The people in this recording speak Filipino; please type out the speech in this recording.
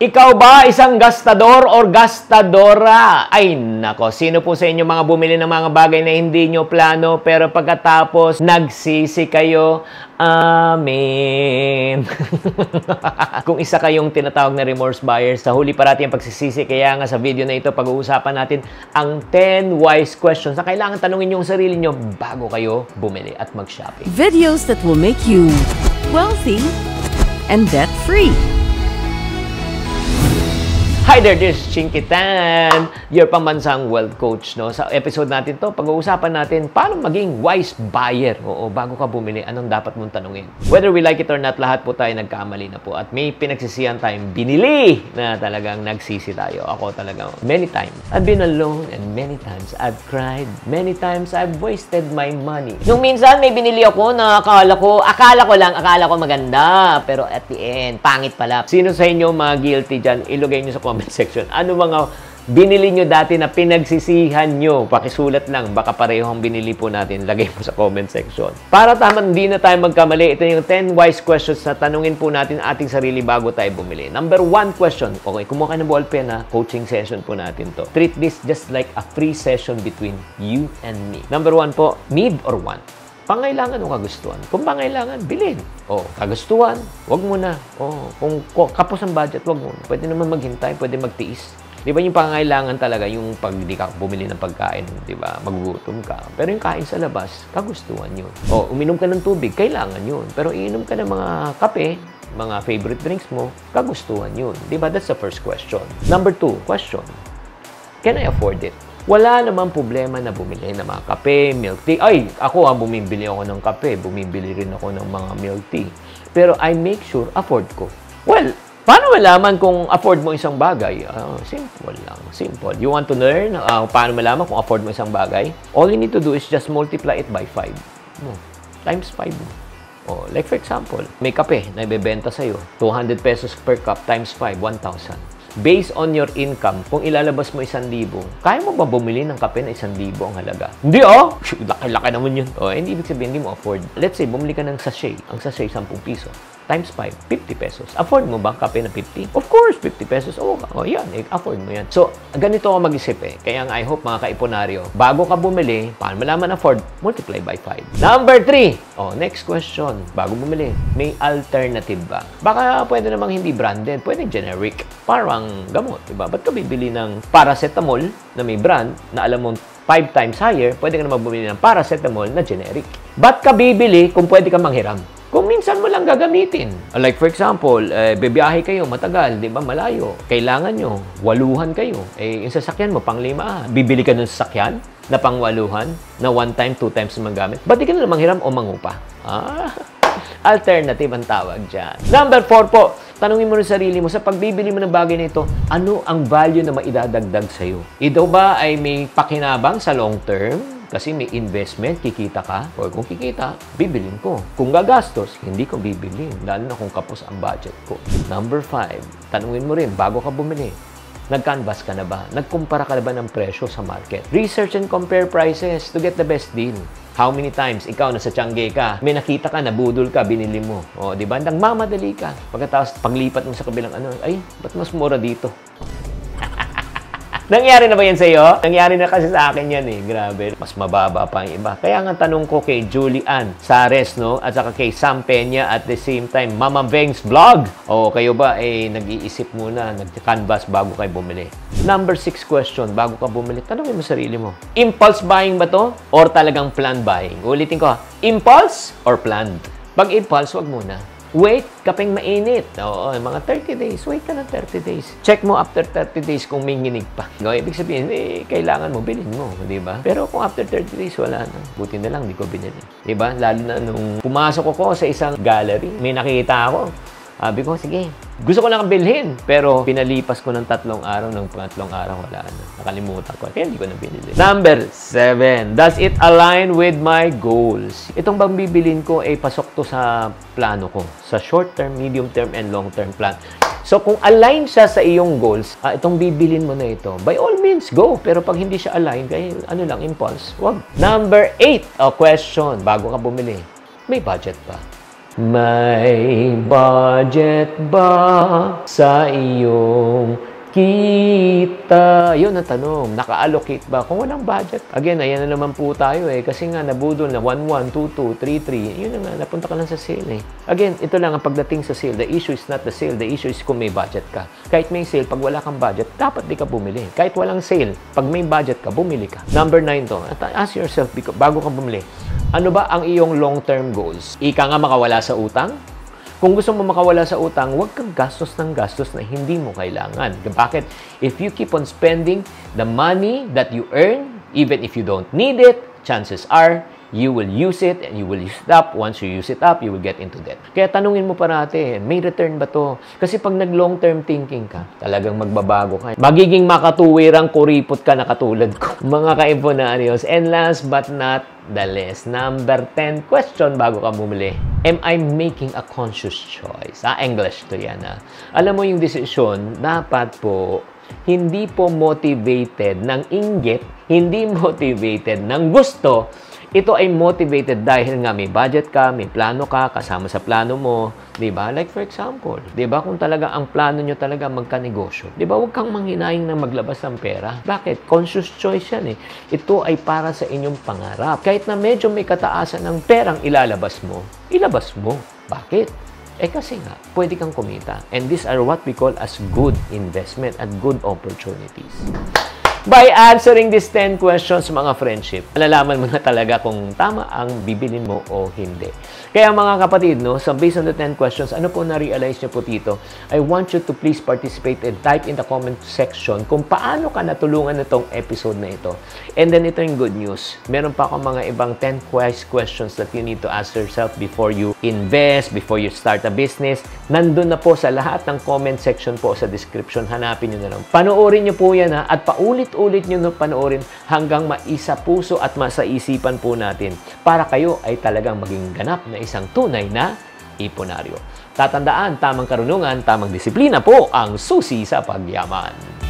Ikaw ba isang gastador or gastadora? Ay nako, sino po sa inyo mga bumili ng mga bagay na hindi nyo plano pero pagkatapos nagsisi kayo? Amen. Kung isa kayong tinatawag na remorse buyer, sa huli parati ang pagsisisi. Kaya nga sa video na ito, pag-uusapan natin ang 10 wise questions na kailangan tanungin yung sarili nyo bago kayo bumili at mag-shopping. Videos that will make you wealthy and debt-free. Hi there, this is Chinkitan, your pambansang wealth coach. No? Sa episode natin to, pag-uusapan natin paano maging wise buyer. Oo, bago ka bumili, anong dapat mong tanungin? Whether we like it or not, lahat po tayo nagkamali na po. At may pinagsisihan tayong binili na talagang nagsisi tayo. Ako talagang many times. I've been alone and many times I've cried. Many times I've wasted my money. Nung minsan may binili ako na akala ko maganda. Pero at the end, pangit pala. Sino sa inyo mga guilty dyan? Ilugay nyo sa comment section. Ano mga binili nyo dati na pinagsisihan nyo? Pakisulat lang. Baka pareho ang binili po natin. Lagay mo sa comment section. Para tama, hindi na tayo magkamali. Ito yung 10 wise questions na tanungin po natin ating sarili bago tayo bumili. Number 1 question. Okay, kumuha ka ng ballpen ha. Coaching session po natin to. Treat this just like a free session between you and me. Number 1 po, need or want? Pangailangan o kagustuhan? Kung pangailangan, bilhin. O, kagustuhan, wag mo na. O, kung kapos ang budget, wag mo na. Pwede naman maghintay, pwede magtiis. Di ba yung pangailangan talaga, yung pag di ka bumili ng pagkain, di ba, magugutom ka. Pero yung kain sa labas, kagustuhan yun. O, uminom ka ng tubig, kailangan yun. Pero iinom ka ng mga kape, mga favorite drinks mo, kagustuhan yun. Di ba? That's the first question. Number 2, question. Can I afford it? Wala namang problema na bumili ng mga kape, milk tea. Ay, ako bumibili ako ng kape, bumibili rin ako ng mga milk tea. Pero I make sure afford ko. Well, paano malaman kung afford mo isang bagay? Simple lang, simple. You want to learn paano malaman kung afford mo isang bagay? All you need to do is just multiply it by 5. No, times 5 mo. Oh, like for example, may kape na ibebenta sa'yo. 200 pesos per cup times 5, 1,000. Based on your income, kung ilalabas mo 1,000, kaya mo ba bumili ng kape na 1,000 ang halaga? Hindi laki-laki naman yun. Hindi ibig sabihin, hindi mo afford. Let's say, bumili ka ng sachet. Ang sachet, 10 piso. Times 5, 50 pesos. Afford mo ba kape na 50? Of course, 50 pesos. Yan, afford mo yan. So, ganito ka mag-isip Kaya nga, I hope mga kaiponaryo, bago ka bumili, paano malaman afford? Multiply by 5. Number 3. Next question. Bago bumili, may alternative ba? Baka pwede namang hindi branded, pwede generic. Parang gamot, diba? Ba't ka bibili ng paracetamol na may brand na alam mo 5 times higher, pwede ka naman bumili ng paracetamol na generic. Ba't ka bibili kung pwede ka manghiram? Kung minsan mo lang gagamitin. Like for example, bibiyahe kayo matagal, di ba, malayo. Kailangan nyo, 8 kayo. Yung sasakyan mo, pang-5. Bibili ka ng sasakyan na pang-8 na 1 time, 2 times magamit. Ba't di ka na manghiram o mangupa? Alternative ang tawag dyan. Number 4 po, tanungin mo rin sarili mo, sa pagbibili mo ng bagay na ito, ano ang value na maidadagdag sa'yo? Ito ba ay may pakinabang sa long term? Kasi may investment, kikita ka. O kung kikita, bibilin ko. Kung gagastos, hindi ko bibilin. Lalo na kung kapos ang budget ko. Number 5, tanungin mo rin, bago ka bumili, nag-canvas ka na ba? Nagkumpara ka na ba ng presyo sa market? Research and compare prices to get the best deal. How many times ikaw nasa Tiangge ka, may nakita ka, nabudol ka, binili mo. Di ba? Nagmamadali ka. Pagkatapos, paglipat mo sa kabilang ay, ba't mas mura dito? Nangyari na ba yan sa'yo? Nangyari na kasi sa akin yan Grabe. Mas mababa pa ang iba. Kaya nga tanong ko kay Julie Ann Sares, no? At saka kay Sam Peña at the same time, Mama Beng's Vlog. Kayo ba nag-iisip muna, nag-canvas bago kayo bumili? Number 6 question, bago ka bumili, tanongin mo sarili mo. Impulse buying ba to? Or talagang planned buying? Ulitin ko impulse or planned? Pag impulse, wag muna. Wait, kapeng mainit. Mga 30 days. Wait ka ng 30 days. Check mo after 30 days kung may nginig pa. Ibig sabihin, kailangan mo, bilhin mo. Diba? Pero kung after 30 days, wala na. Buti na lang, di ko binili. Diba? Lalo na nung pumasok ako sa isang gallery, may nakita ako. Sabi ko, sige, gusto ko lang bilhin. Pero pinalipas ko ng 3 araw, ng 3 araw, wala na. Nakalimutan ko. Kaya hindi ko na binili. Number 7. Does it align with my goals? Itong bang bibilin ko ay pasok to sa plano ko. Sa short term, medium term, and long term plan. So, kung align siya sa iyong goals, itong bibilin mo na ito, by all means, go. Pero pag hindi siya align, kaya impulse, wag. Number 8. Question, bago ka bumili. May budget pa. May budget ba sa iyong kita? Yun ang tanong. Naka-allocate ba? Kung walang budget, again, ayan na naman po tayo kasi nga nabudol na 1-1, 2-2, 3-3. Yun na nga, napunta ka lang sa sale Again, ito lang ang pagdating sa sale. The issue is not the sale. The issue is kung may budget ka. Kahit may sale, pag wala kang budget, dapat di ka bumili. Kahit walang sale, pag may budget ka, bumili ka. Number 9 to. Ask yourself, bago ka bumili, ano ba ang iyong long-term goals? Ika nga makawala sa utang? Kung gusto mo makawala sa utang, huwag kang gastos ng gastos na hindi mo kailangan. Bakit? If you keep on spending the money that you earn, even if you don't need it, chances are, you will use it and you will use it up. Once you use it up, you will get into debt. Kaya tanungin mo parati, may return ba to? Kasi pag nag-long-term thinking ka, talagang magbabago ka. Magiging makatuwirang kuripot ka na katulad ko. Mga kaiponarios. And last but not the least, number 10 question bago ka bumili. Am I making a conscious choice? English to yan. Alam mo yung desisyon, dapat po, hindi po motivated ng inggit, hindi motivated ng gusto. Ito ay motivated dahil nga may budget ka, may plano ka, kasama sa plano mo, 'di ba? Like for example, 'di ba kung talaga ang plano nyo talaga magka-negosyo, 'di ba? Huwag kang manghinayang na maglabas ng pera. Bakit? Conscious choice 'yan Ito ay para sa inyong pangarap. Kahit na medyo may kataasan ng perang ilalabas mo, ilabas mo. Bakit? Kasi nga, pwede kang kumita. And these are what we call as good investment and good opportunities. By answering these 10 questions, mga friendship, malalaman mo na talaga kung tama ang bibilin mo o hindi. Kaya mga kapatid, so based on the 10 questions, ano po na-realize nyo po dito? I want you to please participate and type in the comment section kung paano ka natulungan nitong episode na ito. And then ito yung good news. Meron pa akong mga ibang 10 questions that you need to ask yourself before you invest, before you start a business. Nandun na po sa lahat ng comment section po sa description. Hanapin nyo na lang. Panoorin nyo po yan at paulit-ulit nyo na panoorin hanggang maisa puso at masaisipan po natin para kayo ay talagang maging ganap na isang tunay na iponaryo. Tatandaan, tamang karunungan, tamang disiplina po ang susi sa pagyaman.